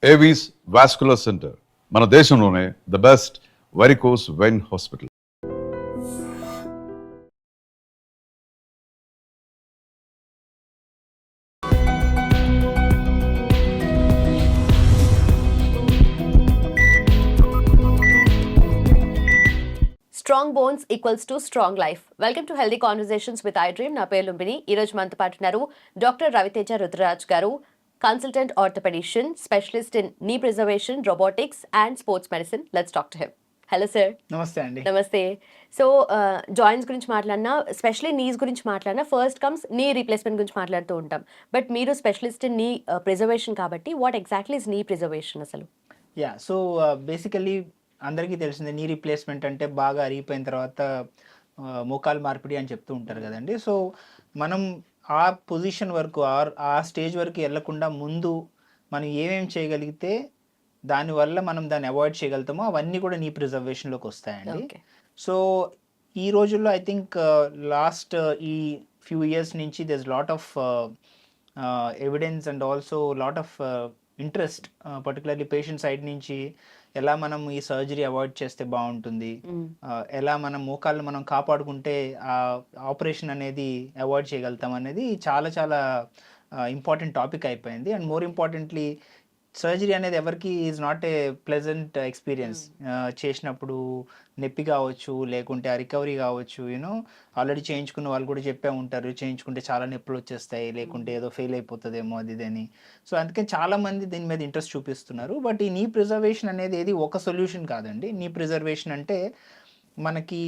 Avis vascular centre మన దేశంలోనే the best varicose vein hospital. Strong bones equals to strong life. Welcome to healthy conversations with I dream. నా పేరు లుంబిని. ఈ రోజు మనతో పాటు ఉన్నారు డాక్టర్ రవితేజ రుద్రరాజ్ గారు, కన్సల్టెంట్ ఆర్థోపెడిషియన్, స్పెషలిస్ట్ ఇన్ నీ preservation, robotics and sports medicine. Let's talk to him. Hello sir. నమస్తే అండి. నమస్తే. సో జాయింట్స్ గురించి మాట్లాడినా, స్పెషల్లీ నీస్ గురించి మాట్లాడినా, ఫస్ట్ కమ్స్ నీ రీప్లేస్మెంట్ గురించి మాట్లాడుతూ ఉంటాం. బట్ మీరు స్పెషలిస్ట్ ఇన్ నీ ప్రిజర్వేషన్ కాబట్టి వాట్ ఎగ్జాక్ట్లీ ఇస్ నీ ప్రిజర్వేషన్ అసలు? యా, సో బేసికలీ అందరికీ తెలిసిందే, నీ రీప్లేస్మెంట్ అంటే బాగా అరిగిపోయిన తర్వాత మోకాలు మార్పిడి అని చెప్తూ ఉంటారు కదండి. సో మనం ఆ పొజిషన్ వరకు ఆ స్టేజ్ వరకు వెళ్లకుండా ముందు మనం ఏమేమి చేయగలిగితే దానివల్ల మనం దాన్ని అవాయిడ్ చేయగలుగుతామో అవన్నీ కూడా నీ ప్రిజర్వేషన్లోకి వస్తాయండి. సో ఈ రోజుల్లో ఐ థింక్ లాస్ట్ ఈ ఫ్యూ ఇయర్స్ నుంచి there is lot of evidence and also lot of interest, particularly patient side నుంచి ఎలా మనం ఈ సర్జరీ అవాయిడ్ చేస్తే బాగుంటుంది, ఎలా మనం మోకాళ్ళు మనం కాపాడుకుంటే ఆ ఆపరేషన్ అనేది అవాయిడ్ చేయగలుగుతాం అనేది చాలా చాలా ఇంపార్టెంట్ టాపిక్ అయిపోయింది. అండ్ మోర్ ఇంపార్టెంట్లీ సర్జరీ అనేది ఎవరికి is not a pleasant experience. చేసినప్పుడు నొప్పి కావచ్చు, లేకుంటే ఆ రికవరీ కావచ్చు, యూనో ఆల్రెడీ చేయించుకున్న వాళ్ళు కూడా చెప్పే ఉంటారు, చేయించుకుంటే చాలా నొప్పులు వచ్చేస్తాయి, లేకుంటే ఏదో ఫెయిల్ అయిపోతుందేమో అది ఇదని. సో అందుకని చాలామంది దీని మీద ఇంట్రెస్ట్ చూపిస్తున్నారు. బట్ ఈ నీ ప్రిజర్వేషన్ అనేది ఏది ఒక సొల్యూషన్ కాదండి. నీ ప్రిజర్వేషన్ అంటే మనకి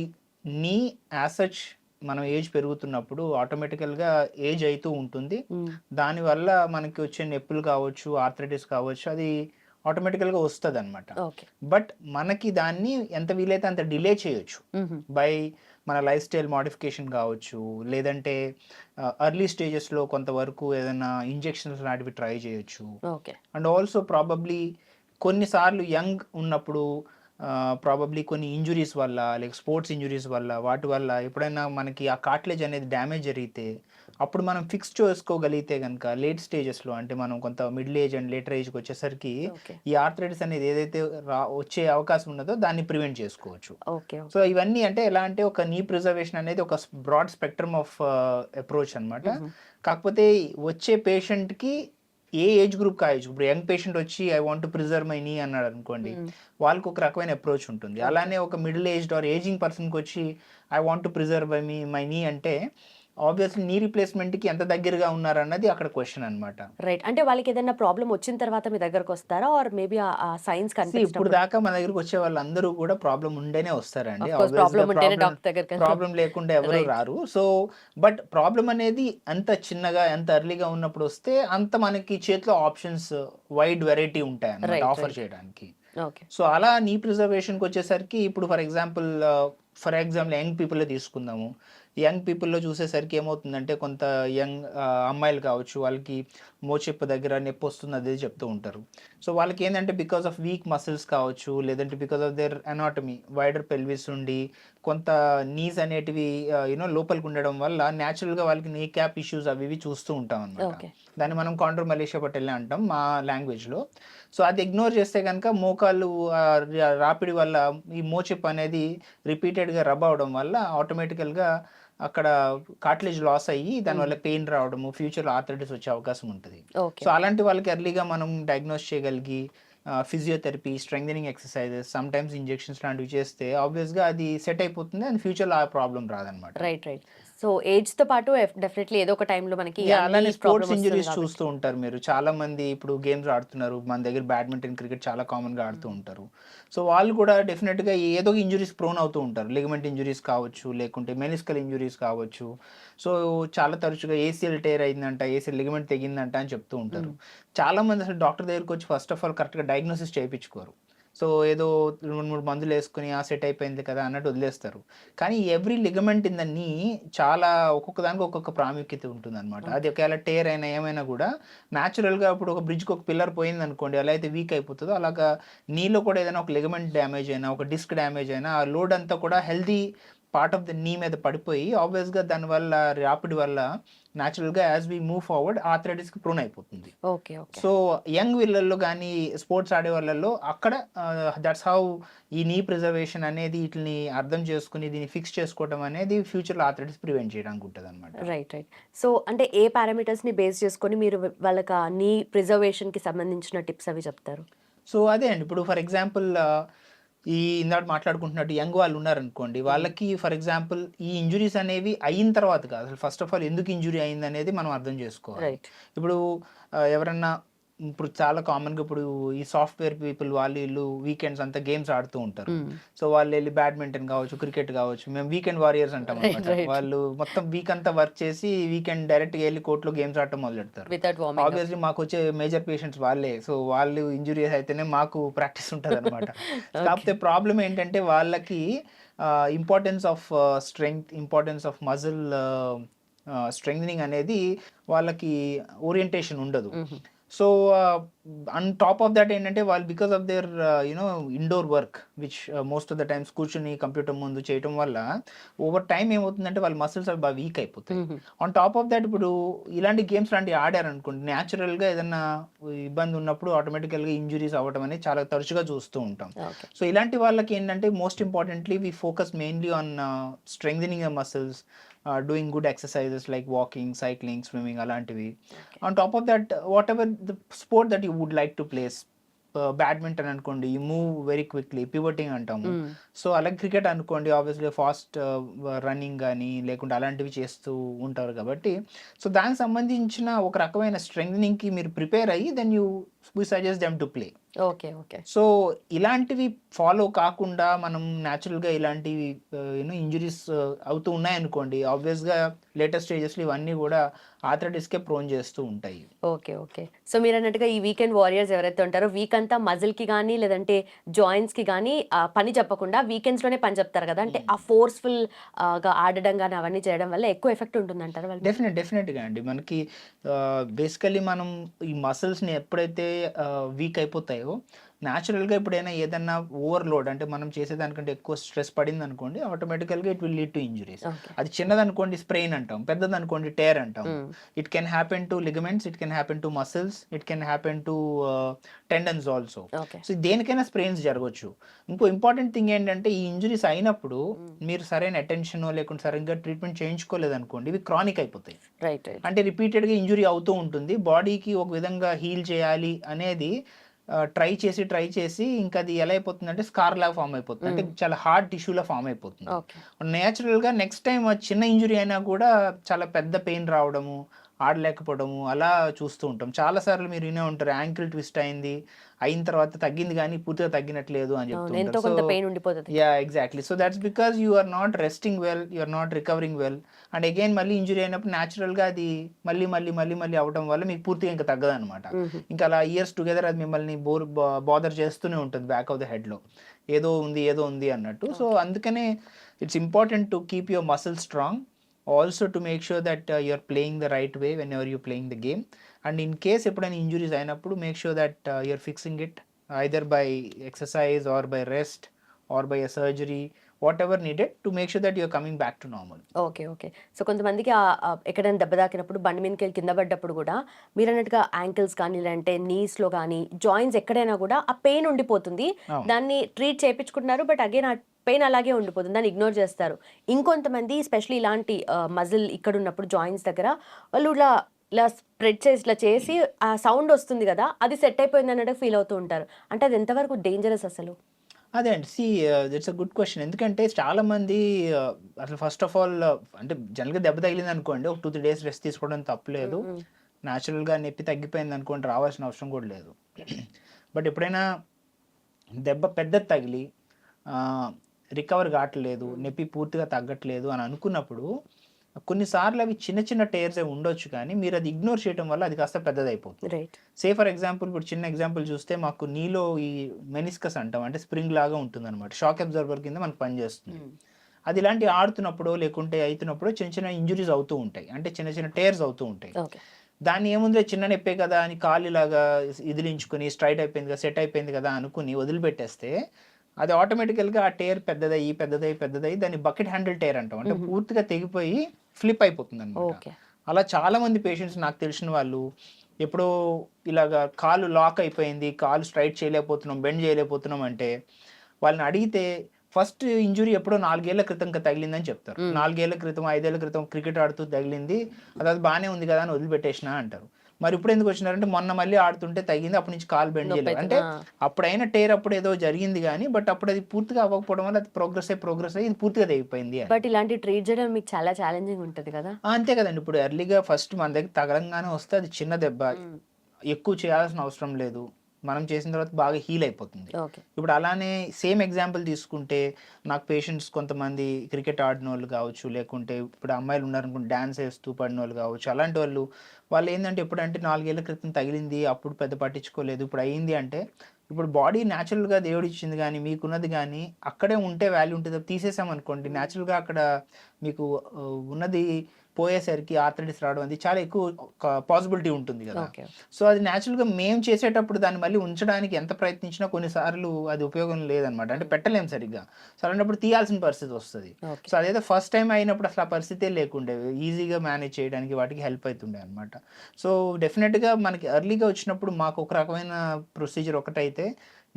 నీ యాజ్ సచ్ మనం ఏజ్ పెరుగుతున్నప్పుడు ఆటోమేటికల్గా ఏజ్ అవుతూ ఉంటుంది. దానివల్ల మనకి వచ్చే నొప్పులు కావచ్చు, ఆర్థరైటిస్ కావచ్చు, అది ఆటోమేటికల్గా వస్తుంది అనమాట. బట్ మనకి దాన్ని ఎంత వీలైతే అంత డిలే చేయొచ్చు బై మన లైఫ్ స్టైల్ మోడిఫికేషన్ కావచ్చు, లేదంటే ఎర్లీ స్టేజెస్లో కొంతవరకు ఏదైనా ఇంజెక్షన్స్ లాంటివి ట్రై చేయొచ్చు. అండ్ ఆల్సో ప్రాబబ్లీ కొన్నిసార్లు యంగ్ ఉన్నప్పుడు ప్రాబబ్లీ కొన్ని ఇంజురీస్ వల్ల, లైక్ స్పోర్ట్స్ ఇంజురీస్ వల్ల, వాటి వల్ల ఎప్పుడైనా మనకి ఆ కార్టిలేజ్ అనేది డ్యామేజ్ జరిగితే అప్పుడు మనం ఫిక్స్ చేసుకోగలిగితే కనుక లేట్ స్టేజెస్లో, అంటే మనం కొంత మిడిల్ ఏజ్ అండ్ లేటర్ ఏజ్కి వచ్చేసరికి ఈ ఆర్థరైటిస్ అనేది ఏదైతే వచ్చే అవకాశం ఉన్నదో దాన్ని ప్రివెంట్ చేసుకోవచ్చు. సో ఇవన్నీ అంటే ఎలా అంటే ఒక నీ ప్రిజర్వేషన్ అనేది ఒక బ్రాడ్ స్పెక్ట్రమ్ ఆఫ్ అప్రోచ్ అనమాట. కాకపోతే వచ్చే పేషెంట్కి ఏ ఏజ్ గ్రూప్ కాయచ్చు. ఇప్పుడు యంగ్ పేషెంట్ వచ్చి I want to preserve my knee అన్నాడు అనుకోండి, వాళ్ళకి ఒక రకమైన అప్రోచ్ ఉంటుంది. అలానే ఒక మిడిల్ ఏజ్డ్ ఆర్ ఏజింగ్ పర్సన్కి వచ్చి I want to preserve my నీ అంటే ఆబ్వియస్లీ నీ రీప్లేస్మెంట్కి ఎంత దగ్గరగా ఉన్నారన్నది అక్కడ క్వశ్చన్ అనమాట. రైట్. అంటే వాళ్ళకి ఏదైనా ప్రాబ్లం వచ్చిన తర్వాత మీ దగ్గరకు వస్తారా, ఆర్ మేబీ ఆ సైన్స్ ఇప్పుడు దాకా మన దగ్గరకు వచ్చే వాళ్ళందరూ కూడా ప్రాబ్లం ఉండేనే వస్తారండి. ప్రాబ్లం లేకుండా ఎవరు రారు. సో బట్ ప్రాబ్లం అనేది ఎంత చిన్నగా, ఎంత ఎర్లీగా ఉన్నప్పుడు వస్తే అంత మనకి చేతిలో ఆప్షన్స్ వైడ్ వెరైటీ ఉంటాయి అన్నమాట ఆఫర్ చేయడానికి. సో అలా నీ ప్రిజర్వేషన్కి వచ్చేసరికి ఇప్పుడు ఫర్ ఎగ్జాంపుల్ యంగ్ పీపుల్ తీసుకుందాము. యంగ్ పీపుల్లో చూసేసరికి ఏమవుతుందంటే కొంత యంగ్ అమ్మాయిలు కావచ్చు, వాళ్ళకి మోచెప్పు దగ్గర నొప్పి వస్తుంది అదే చెప్తూ ఉంటారు. సో వాళ్ళకి ఏంటంటే బికాస్ ఆఫ్ వీక్ మసిల్స్ కావచ్చు, లేదంటే because of there anatomy wider pelvis ఉండి కొంత నీస్ అనేటివి యూనో లోపలికి ఉండడం వల్ల న్యాచురల్గా వాళ్ళకి నీ క్యాప్ ఇష్యూస్ అవి ఇవి చూస్తూ ఉంటాం అన్నమాట. దాన్ని మనం కాండ్రోమలేషియా పటెల్లా అంటాం మా లాంగ్వేజ్లో. సో అది ఇగ్నోర్ చేస్తే కనుక మోకాళ్ళు రాపిడి వల్ల ఈ మోచెప్పు అనేది రిపీటెడ్గా రబ్ అవడం వల్ల ఆటోమేటికల్గా అక్కడ కార్టిలేజ్ లాస్ అయ్యి దానివల్ల పెయిన్ రావడము, ఫ్యూచర్లో ఆర్థరైటిస్ వచ్చే అవకాశం ఉంటుంది. సో అలాంటి వాళ్ళకి ఎర్లీగా మనం డయాగ్నోస్ చేయగలిగి physiotherapy, strengthening exercises, sometimes injections లాంటివి చేస్తే ఆబ్వియస్గా అది సెట్ అయిపోతుంది అండ్ ఫ్యూచర్లో ఆ ప్రాబ్లం రాదనమాట. రైట్. సో ఏజ్ తో పాటు డెఫినెట్లీ ఏదో ఒక టైంలో మనకి అలానే స్పోర్ట్స్ ఇంజరీస్ చూస్తూ ఉంటారు మీరు. చాలా మంది ఇప్పుడు గేమ్స్ ఆడుతున్నారు, మన దగ్గర బ్యాడ్మింటన్, క్రికెట్ చాలా కామన్ గా ఆడుతూ ఉంటారు. సో వాళ్ళు కూడా డెఫినెట్ గా ఏదో ఇంజరీస్ ప్రోన్ అవుతూ ఉంటారు. లిగమెంట్ ఇంజరీస్ కావచ్చు, లేకుంటే మెనిస్కల్ ఇంజరీస్ కావచ్చు. సో చాలా తరచుగా ఏసీఎల్ టేర్ అయిందంట, ఏసీఎల్ లిగమెంట్ తెగిందంట అని చెప్తూ ఉంటారు. చాలా మంది అసలు డాక్టర్ దగ్గరికి వచ్చి ఫస్ట్ ఆఫ్ ఆల్ కరెక్ట్గా డయాగ్నోసిస్ చేయించుకోరు. సో ఏదో 2-3 మందులు వేసుకుని ఆ సెట్ అయిపోయింది కదా అన్నట్టు వదిలేస్తారు. కానీ ఎవ్రీ లిగమెంట్ ఇన్ ద నీ చాలా ఒక్కొక్క దానికి ఒక్కొక్క ప్రాముఖ్యత ఉంటుంది అనమాట. అది ఒకవేళ టేర్ అయినా ఏమైనా కూడా న్యాచురల్గా ఇప్పుడు ఒక బ్రిడ్జ్కి ఒక పిల్లర్ పోయింది అనుకోండి, ఎలా అయితే వీక్ అయిపోతుందో అలాగా నీలో కూడా ఏదైనా ఒక లిగమెంట్ డ్యామేజ్ అయినా, ఒక డిస్క్ డ్యామేజ్ అయినా ఆ లోడ్ అంతా కూడా హెల్దీ పార్ట్ ఆఫ్ ద నీ మీద పడిపోయి ఆబ్వియస్గా దానివల్ల ర్యాపిడ్ వల్ల న్యాచురల్గా యాజ్ వి మూవ్ ఫార్వర్డ్ ఆర్థరైటిస్కి ప్రోన్ అయిపోతుంది. ఓకే ఓకే సో యంగ్ వీళ్ళల్లో కానీ స్పోర్ట్స్ ఆడే వాళ్ళల్లో అక్కడ దట్స్ హౌ ఈ నీ ప్రిజర్వేషన్ అనేది వీటిని అర్థం చేసుకుని దీన్ని ఫిక్స్ చేసుకోవడం అనేది ఫ్యూచర్లో ఆర్థరైటిస్ ప్రివెంట్ చేయడానికి ఉంటుంది అనమాట. Right right. సో అంటే ఏ పారామీటర్స్ ని బేస్ చేసుకొని మీరు వాళ్ళకి ఆ నీ ప్రిజర్వేషన్ కి సంబంధించిన టిప్స్ అవి చెప్తారు? సో అదే అండి, ఇప్పుడు ఫర్ ఎగ్జాంపుల్ ఈ ఇందాక మాట్లాడుకుంటున్నట్టు యంగ్ వాళ్ళు ఉన్నారనుకోండి, వాళ్ళకి ఫర్ ఎగ్జాంపుల్ ఈ ఇంజురీస్ అనేవి అయిన తర్వాత కాదు, అసలు ఫస్ట్ ఆఫ్ ఆల్ ఎందుకు ఇంజురీ అయింది అనేది మనం అర్థం చేసుకోవాలి. రైట్. ఇప్పుడు ఎవరన్నా ఇప్పుడు చాలా కామన్గా ఇప్పుడు ఈ సాఫ్ట్వేర్ పీపుల్ వాళ్ళు వీళ్ళు వీకెండ్స్ అంతా గేమ్స్ ఆడుతూ ఉంటారు. సో వాళ్ళు వెళ్ళి బ్యాడ్మింటన్ కావచ్చు, క్రికెట్ కావచ్చు, మేము వీకెండ్ వారియర్స్ అంటాం అనమాట. వాళ్ళు మొత్తం వీక్ అంతా వర్క్ చేసి వీకెండ్ డైరెక్ట్గా వెళ్ళి కోర్టులో గేమ్స్ ఆడటం మొదలు పెడతారు. Without warming. ఆబ్వియస్లీ మాకు వచ్చే మేజర్ పేషెంట్స్ వాళ్ళే. సో వాళ్ళు ఇంజురీస్ అయితేనే మాకు ప్రాక్టీస్ ఉంటుంది అనమాట. కాకపోతే ప్రాబ్లం ఏంటంటే వాళ్ళకి importance of strength, importance of muscle strengthening అనేది వాళ్ళకి ఓరియంటేషన్ ఉండదు. So on top of that ఏంటంటే వాళ్ళు because of their indoor work which most of the times కూర్చుని కంప్యూటర్ ముందు చేయడం వల్ల ఓవర్ టైం ఏమవుతుందంటే వాళ్ళ మసిల్స్ బాగా వీక్ అయిపోతాయి. ఆన్ టాప్ ఆఫ్ దట్ ఇప్పుడు ఇలాంటి గేమ్స్ లాంటివి ఆడారనుకోండి, న్యాచురల్గా ఏదైనా ఇబ్బంది ఉన్నప్పుడు ఆటోమేటికల్గా ఇంజురీస్ అవ్వడం అనేది చాలా తరచుగా చూస్తూ ఉంటాం. సో ఇలాంటి వాళ్ళకి ఏంటంటే most importantly we focus mainly on strengthening the muscles, doing good exercises like walking, cycling, swimming అలాంటివి. On top of that whatever the sport that you would like to plays, badminton అనుకోండి you move very quickly, pivoting అంటాము. So అలాగే cricket అనుకోండి obviously fast running కానీ లేకుంటే అలాంటివి చేస్తూ ఉంటారు కాబట్టి సో దానికి సంబంధించిన ఒక రకమైన స్ట్రెంగ్థనింగ్కి మీరు ప్రిపేర్ అయ్యి then you we suggest them to play. Okay okay. So ఇలాంటివి ఫాలో కాకుండా మనం న్యాచురల్గా ఇలాంటివి ఇంజురీస్ అవుతూ ఉన్నాయనుకోండి, ఆబ్వియస్గా లేటెస్ట్ స్టేజెస్లో ఇవన్నీ కూడా ఆర్థరైటిస్కే ప్రోన్ చేస్తూ ఉంటాయి. Okay okay. సో మీరు అన్నట్టుగా ఈ వీకెండ్ వారియర్స్ ఎవరైతే ఉంటారో వీక్ అంతా మజిల్కి కానీ లేదంటే జాయింట్స్కి కానీ పని చెప్పకుండా వీకెండ్స్లోనే పని చెప్తారు కదా, అంటే ఆ ఫోర్స్ఫుల్ గా ఆడడం కానీ అవన్నీ చేయడం వల్ల ఎక్కువ ఎఫెక్ట్ ఉంటుంది అంటారు వాళ్ళు? డెఫినెట్గా అండి. మనకి బేసికలీ మనం ఈ మసిల్స్ని ఎప్పుడైతే వీక్ అయిపోతాయో న్యాచురల్గా ఎప్పుడైనా ఏదన్నా ఓవర్లోడ్ అంటే మనం చేసేదానికంటే ఎక్కువ స్ట్రెస్ పడింది అనుకోండి, ఆటోమేటికల్గా it will lead to injuries. అది చిన్నదనుకోండి స్ప్రెయిన్ అంటాం, పెద్దదనుకోండి టేర్ అంటాం. It can happen to ligaments, it can happen to muscles, it can happen to tendons also. So దేనికైనా స్ప్రెయిన్స్ జరగవచ్చు. ఇంకో ఇంపార్టెంట్ థింగ్ ఏంటంటే ఈ ఇంజురీస్ అయినప్పుడు మీరు సరైన అటెన్షన్ లేకుంటే సరిగ్గా ట్రీట్మెంట్ చేయించుకోలేదు అనుకోండి, ఇవి క్రానిక్ అయిపోతాయి. అంటే రిపీటెడ్గా ఇంజురీ అవుతూ ఉంటుంది. బాడీకి ఒక విధంగా హీల్ చేయాలి అనేది ట్రై చేసి ఇంకా అది ఎలా అయిపోతుందంటే స్కార్ లాగా ఫామ్ అయిపోతుంది, అంటే చాలా హార్డ్ టిష్యూలా ఫామ్ అయిపోతుంది. నేచురల్గా నెక్స్ట్ టైం చిన్న ఇంజురీ అయినా కూడా చాలా పెద్ద పెయిన్ రావడము, ఆడలేకపోవడము అలా చూస్తూ ఉంటాం. చాలాసార్లు మీరు వినే ఉంటారు యాంకిల్ ట్విస్ట్ అయిన తర్వాత తగ్గింది కానీ పూర్తిగా తగ్గినట్లేదు అని చెప్తుంటారు. Yeah exactly. So that's because you are not resting well, you are not recovering well, and again మళ్ళీ ఇంజురీ అయినప్పుడు న్యాచురల్గా అది మళ్ళీ అవడం వల్ల మీకు పూర్తిగా ఇంకా తగ్గదు అనమాట. ఇంకా అలా ఇయర్స్ టుగెదర్ అది మిమ్మల్ని బాదర్ చేస్తూనే ఉంటుంది బ్యాక్ ఆఫ్ ద హెడ్లో, ఏదో ఉంది అన్నట్టు. సో అందుకనే it's important to keep your muscle strong, also to make sure that you're playing the right way whenever you're playing the game, and in case ఎప్పుడైనా injuries అయినప్పుడు make sure that you're fixing it either by exercise or by rest or by a surgery, whatever needed to make sure that you're coming back to normal. Okay okay. So కొంతమందికి ఎక్కడైనా దెబ్బ తాకినప్పుడు బండి మీదకి వెళ్ళి కింద పడ్డప్పుడు కూడా మీరు అన్నట్టుగా యాంకిల్స్ కానీ లేదంటే నీస్లో కానీ జాయింట్స్ ఎక్కడైనా కూడా ఆ పెయిన్ ఉండిపోతుంది, దాన్ని ట్రీట్ చేయించుకుంటున్నారు, బట్ అగైన్ ఆ పెయిన్ అలాగే ఉండిపోతుంది, దాన్ని ఇగ్నోర్ చేస్తారు. ఇంకొంతమంది స్పెషల్లీ ఇలాంటి మజిల్ ఇక్కడ ఉన్నప్పుడు జాయింట్స్ దగ్గర వాళ్ళు ఇలా స్ప్రెడ్ చేసి ఇట్లా చేసి ఆ సౌండ్ వస్తుంది కదా, అది సెట్ అయిపోయింది అన్నట్టు ఫీల్ అవుతూ ఉంటారు. అంటే అది ఎంతవరకు డేంజరస్ అసలు? అదే అండి, ఇట్స్ అ గుడ్ క్వశ్చన్. ఎందుకంటే చాలామంది అసలు ఫస్ట్ ఆఫ్ ఆల్ అంటే జనరల్గా దెబ్బ తగిలింది అనుకోండి, ఒక 2-3 days రెస్ట్ తీసుకోవడం తప్పలేదు. న్యాచురల్గా నొప్పి తగ్గిపోయింది అనుకోండి, రావాల్సిన అవసరం కూడా లేదు. బట్ ఎప్పుడైనా దెబ్బ పెద్దది తగిలి రికవర్ కావట్లేదు, నొప్పి పూర్తిగా తగ్గట్లేదు అని అనుకున్నప్పుడు కొన్నిసార్లు అవి చిన్న టైర్స్ ఉండొచ్చు, కానీ మీరు అది ఇగ్నోర్ చేయడం వల్ల అది కాస్త పెద్దదైపోతుంది. సే ఫర్ ఎగ్జాంపుల్ ఇప్పుడు చిన్న ఎగ్జాంపుల్ చూస్తే మాకు నీలో ఈ మెనిస్కస్ అంటాం, అంటే స్ప్రింగ్ లాగా ఉంటుంది అనమాట, షాక్ అబ్జర్వర్ కింద మనకు పనిచేస్తుంది. అది ఇలాంటి ఆడుతున్నప్పుడు లేకుంటే అవుతున్నప్పుడు చిన్న ఇంజురీస్ అవుతూ ఉంటాయి, అంటే చిన్న టైర్స్ అవుతూ ఉంటాయి. దాన్ని ఏముంది చిన్న నొప్పే కదా అని కాలు ఇలాగా ఇదిలించుకుని స్ట్రైట్ అయిపోయింది కదా, సెట్ అయిపోయింది కదా అనుకుని వదిలిపెట్టేస్తే అది ఆటోమేటికల్గా ఆ టేర్ పెద్దదయ్యి దాన్ని బకెట్ హ్యాండిల్ టేర్ అంటాం. అంటే పూర్తిగా తెగిపోయి ఫ్లిప్ అయిపోతుంది అనమాట. ఓకే. అలా చాలా మంది పేషెంట్స్ నాకు తెలిసిన వాళ్ళు ఎప్పుడో ఇలాగా కాలు లాక్ అయిపోయింది, కాలు స్ట్రైట్ చేయలేకపోతున్నాం, బెండ్ చేయలేకపోతున్నాం అంటే వాళ్ళని అడిగితే ఫస్ట్ ఇంజురీ ఎప్పుడో 4 ఏళ్ల క్రితం తగిలిందని చెప్తారు. 4 ఏళ్ల క్రితం, 5 ఏళ్ల క్రితం క్రికెట్ ఆడుతూ తగిలింది, అది బాగానే ఉంది కదా అని వదిలిపెట్టేసిన అంటారు. మరి ఇప్పుడు ఎందుకు వచ్చినారంటే మొన్న మళ్ళీ ఆడుతుంటే తగ్గింది, అప్పటి నుంచి కాలు బెండ్ చేయలేదు. అంటే అప్పుడైనా టేర్ అప్పుడు ఏదో జరిగింది కానీ బట్ అప్పుడు అది పూర్తిగా అవ్వకపోవడం వల్ల అది ప్రోగ్రెస్ అయ్యి ఇది పూర్తిగా తెగిపోయింది. బట్ ఇలాంటి ట్రీట్ చేయడం మీకు చాలా ఛాలెంజింగ్ ఉంటుంది కదా. అంతే కదండి. ఇప్పుడు ఎర్లీగా ఫస్ట్ మన దగ్గర తగలంగానే వస్తే అది చిన్న దెబ్బ, ఎక్కువ చేయాల్సిన అవసరం లేదు, మనం చేసిన తర్వాత బాగా హీల్ అయిపోతుంది. ఇప్పుడు అలానే సేమ్ ఎగ్జాంపుల్ తీసుకుంటే నాకు పేషెంట్స్ కొంతమంది క్రికెట్ ఆడిన వాళ్ళు కావచ్చు, లేకుంటే ఇప్పుడు అమ్మాయిలు ఉన్నారనుకుంటే డ్యాన్స్ వేస్తూ పడిన వాళ్ళు కావచ్చు, అలాంటి వాళ్ళు ఏంటంటే ఎప్పుడంటే 4 ఏళ్ల క్రితం తగిలింది అప్పుడు పెద్ద పట్టించుకోలేదు, ఇప్పుడు అయ్యింది అంటే ఇప్పుడు బాడీ న్యాచురల్గా దేవుడు ఇచ్చింది కానీ మీకున్నది కానీ అక్కడే ఉంటే వాల్యూ ఉంటుంది. తీసేసామనుకోండి న్యాచురల్గా అక్కడ మీకు ఉన్నది పోయేసరికి ఆర్థరైటిస్ రావడం అది చాలా ఎక్కువ పాసిబిలిటీ ఉంటుంది కదా. సో అది న్యాచురల్గా మేము చేసేటప్పుడు దాన్ని మళ్ళీ ఉంచడానికి ఎంత ప్రయత్నించినా కొన్నిసార్లు అది ఉపయోగం లేదనమాట. అంటే పెట్టలేం సరిగ్గా. సో అలాంటప్పుడు తీయాల్సిన పరిస్థితి వస్తుంది. సో అదైతే ఫస్ట్ టైం అయినప్పుడు అసలు ఆ పరిస్థితే లేకుండే, ఈజీగా మేనేజ్ చేయడానికి వాటికి హెల్ప్ అవుతుండే అనమాట. సో డెఫినెట్గా మనకి ఎర్లీగా వచ్చినప్పుడు మాకు ఒక రకమైన ప్రొసీజర్ ఒకటైతే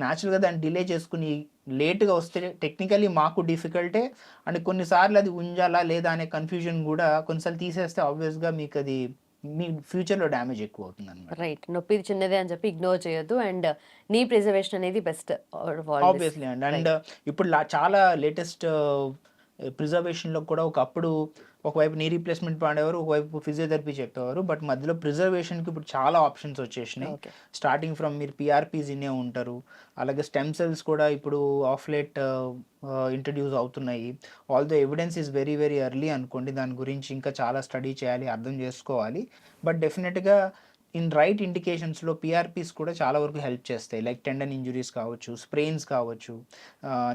న్యాచురల్గా దాన్ని డిలే చేసుకుని లేట్గా వస్తే టెక్నికలీ మాకు డిఫికల్టే, అండ్ కొన్నిసార్లు అది ఉంచాలా లేదా అనే కన్ఫ్యూజన్ కూడా కొన్నిసార్లు తీసేస్తే ఆబ్వియస్గా మీకు అది మీ ఫ్యూచర్లో డ్యామేజ్ ఎక్కువ అవుతుంది అనమాట. రైట్. నొప్పి చిన్నదే అని చెప్పి ఇగ్నోర్ చేయొద్దు అండ్ నీ ప్రిజర్వేషన్ అనేది బెస్ట్ ఆబ్వియస్లీ అండి. అండ్ ఇప్పుడు చాలా లేటెస్ట్ ప్రిజర్వేషన్లో కూడా ఒకప్పుడు ఒకవైపు నీ రీప్లేస్మెంట్ వాడేవారు, ఒకవైపు ఫిజియోథెరపీ చెప్పేవారు, బట్ మధ్యలో ప్రిజర్వేషన్కి ఇప్పుడు చాలా ఆప్షన్స్ వచ్చేసినాయి. స్టార్టింగ్ ఫ్రమ్ మీరు పిఆర్పీస్ ఇన్నే ఉంటారు, అలాగే స్టెమ్ సెల్స్ కూడా ఇప్పుడు ఆఫ్ లేట్ ఇంట్రడ్యూస్ అవుతున్నాయి. Although evidence is very very early అనుకోండి, దాని గురించి ఇంకా చాలా స్టడీ చేయాలి, అర్థం చేసుకోవాలి. బట్ డెఫినెట్గా ఇన్ రైట్ ఇండికేషన్స్లో పిఆర్పీస్ కూడా చాలా వరకు హెల్ప్ చేస్తాయి. లైక్ టెండన్ ఇంజురీస్ కావచ్చు, స్ప్రెయిన్స్ కావచ్చు.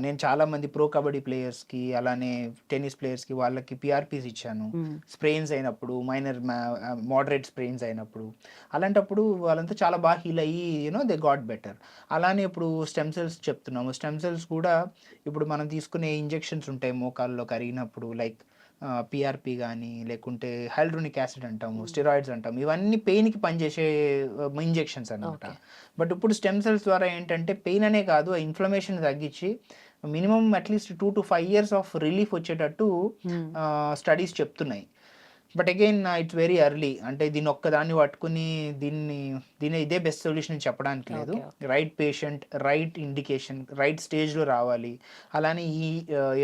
నేను చాలామంది ప్రో కబడ్డీ ప్లేయర్స్కి అలానే టెన్నిస్ ప్లేయర్స్కి వాళ్ళకి పిఆర్పీస్ ఇచ్చాను స్ప్రెయిన్స్ అయినప్పుడు, మోడరేట్ స్ప్రెయిన్స్ అయినప్పుడు. అలాంటప్పుడు వాళ్ళంతా చాలా బాగా హీల్ అయ్యి దే గాట్ బెటర్. అలానే ఇప్పుడు స్టెమ్ సెల్స్ చెప్తున్నాము. స్టెమ్ సెల్స్ కూడా ఇప్పుడు మనం తీసుకునే ఇంజెక్షన్స్ ఉంటాయి మోకాల్లో కరిగినప్పుడు, లైక్ పిఆర్పి కానీ లేకుంటే హైల్డ్రోనిక్ యాసిడ్ అంటాము, స్టెరాయిడ్స్ అంటాము, ఇవన్నీ పెయిన్కి పనిచేసే ఇంజెక్షన్స్ అనమాట. బట్ ఇప్పుడు స్టెమ్ సెల్స్ ద్వారా ఏంటంటే పెయిన్ అనే కాదు, ఆ ఇన్ఫ్లమేషన్ తగ్గించి minimum at least 2 to 5 years of relief వచ్చేటట్టు స్టడీస్ చెప్తున్నాయి. But again it's very early. అంటే దీన్ని ఒక్కదాన్ని పట్టుకుని దీన్ని ఇదే బెస్ట్ సొల్యూషన్ చెప్పడానికి లేదు. Right patient, right indication, right స్టేజ్లో రావాలి. అలానే ఈ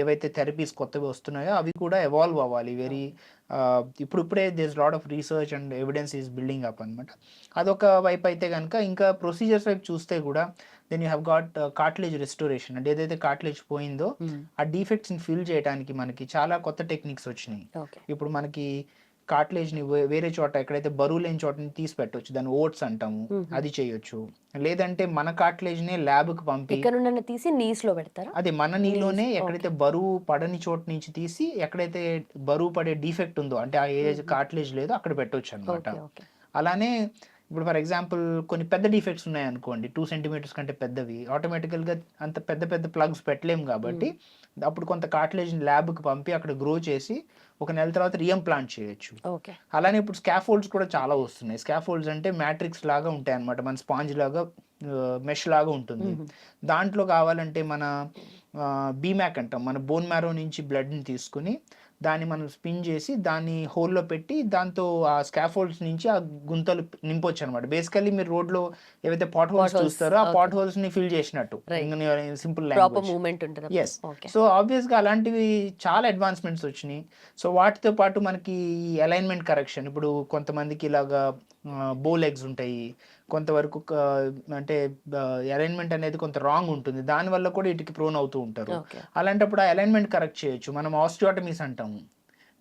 ఏవైతే థెరపీస్ కొత్తవి వస్తున్నాయో అవి కూడా ఎవాల్వ్ అవ్వాలి. ఇప్పుడే there's lot of research and evidence is building up అనమాట. అదొక వైపు అయితే కనుక ఇంకా ప్రొసీజర్స్ వైపు చూస్తే కూడా then you have got cartilage restoration. అంటే ఏదైతే కార్టిలేజ్ పోయిందో ఆ డిఫెక్ట్స్ని ఫిల్ చేయడానికి మనకి చాలా కొత్త టెక్నిక్స్ వచ్చినాయి. ఇప్పుడు మనకి కార్టిలేజ్ని వేరే చోట ఎక్కడైతే బరువు లేని చోటని తీసి పెట్టవచ్చు, దాన్ని ఓట్స్ అంటాము, అది చేయొచ్చు. లేదంటే మన కార్టిలేజ్నే ల్యాబ్కి పంపి తీసి నీస్లో పెడతారు. అదే మన నీలోనే ఎక్కడైతే బరువు పడని చోటు నుంచి తీసి ఎక్కడైతే బరువు పడే డిఫెక్ట్ ఉందో, అంటే ఆ ఏజ్ కార్టిలేజ్ లేదో అక్కడ పెట్టవచ్చు అనమాట. అలానే ఇప్పుడు ఫర్ ఎగ్జాంపుల్ కొన్ని పెద్ద డిఫెక్ట్స్ ఉన్నాయనుకోండి, 2 centimeters కంటే పెద్దవి, ఆటోమేటికల్గా అంత పెద్ద పెద్ద ప్లగ్స్ పెట్టలేము కాబట్టి అప్పుడు కొంత కార్టిలేజ్ ల్యాబ్కి పంపి అక్కడ గ్రో చేసి 1 నెల తర్వాత రీఎంప్లాంట్ చేయొచ్చు. అలానే ఇప్పుడు స్కాఫోల్డ్స్ కూడా చాలా వస్తున్నాయి. స్కాఫోల్డ్స్ అంటే మ్యాట్రిక్స్ లాగా ఉంటాయి అనమాట, మన స్పాంజ్ లాగా మెష్ లాగా ఉంటుంది. దాంట్లో కావాలంటే మన బీమ్యాక్ అంటాం, మన బోన్ మ్యారో నుంచి బ్లడ్ని తీసుకుని దాన్ని మనం స్పిన్ చేసి దాన్ని హోల్లో పెట్టి దాంతో ఆ స్కాఫోల్డ్స్ నుంచి ఆ గుంతలు నింపొచ్చు అనమాట. బేసికల్లీ మీరు రోడ్లో ఏవైతే పాట్ హోల్స్ చూస్తారో ఆ పాట్ హోల్స్ ని ఫిల్ చేసినట్టు, సింపుల్ లాంగ్వేజ్. ఎస్. సో ఆబ్వియస్గా అలాంటివి చాలా అడ్వాన్స్మెంట్స్ వచ్చినాయి. సో వాటితో పాటు మనకి ఈ అలైన్మెంట్ కరెక్షన్, ఇప్పుడు కొంతమందికి ఇలాగా బో లెగ్స్ ఉంటాయి, కొంతవరకు అంటే అలైన్మెంట్ అనేది కొంత రాంగ్ ఉంటుంది, దానివల్ల కూడా వీటికి ప్రోన్ అవుతూ ఉంటారు. అలాంటప్పుడు ఆ అలైన్మెంట్ కరెక్ట్ చేయొచ్చు. మనం ఆస్టియోటమీస్ అంటాము.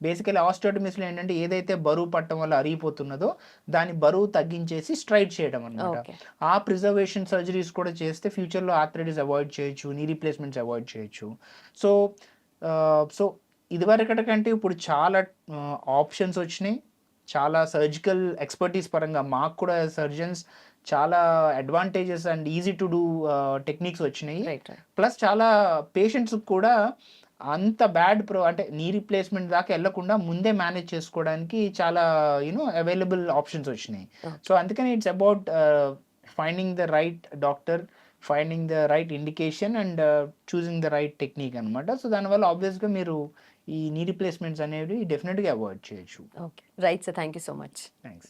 బేసికలీ ఆస్టియోటమీస్లో ఏంటంటే ఏదైతే బరువు పట్టడం వల్ల అరిగిపోతున్నదో దాని బరువు తగ్గించేసి స్ట్రైట్ చేయడం అనమాట. ఆ ప్రిజర్వేషన్ సర్జరీస్ కూడా చేస్తే ఫ్యూచర్లో ఆర్థరైటిస్ అవాయిడ్ చేయొచ్చు, నీ రీప్లేస్మెంట్స్ అవాయిడ్ చేయొచ్చు. సో ఇదివరకటి కంటే ఇప్పుడు చాలా ఆప్షన్స్ వచ్చినాయి. చాలా సర్జికల్ ఎక్స్పర్టీస్ పరంగా మాకు కూడా సర్జన్స్ చాలా advantages and easy to do techniques వచ్చినాయి. రైట్ రైట్ ప్లస్ చాలా పేషెంట్స్ కూడా అంత బ్యాడ్ అంటే నీ రీప్లేస్మెంట్ దాకా వెళ్లకుండా ముందే మేనేజ్ చేసుకోవడానికి చాలా అవైలబుల్ ఆప్షన్స్ వచ్చినాయి. సో అందుకని it's about finding the right doctor, finding the right indication and choosing the right technique అనమాట. సో దానివల్ల ఆబ్వియస్గా మీరు ఈ నీ రీప్లేస్మెంట్స్ అనేవి డెఫినెట్గా అవాయిడ్ చేయొచ్చు. Okay right sir, thank you so much. Thanks.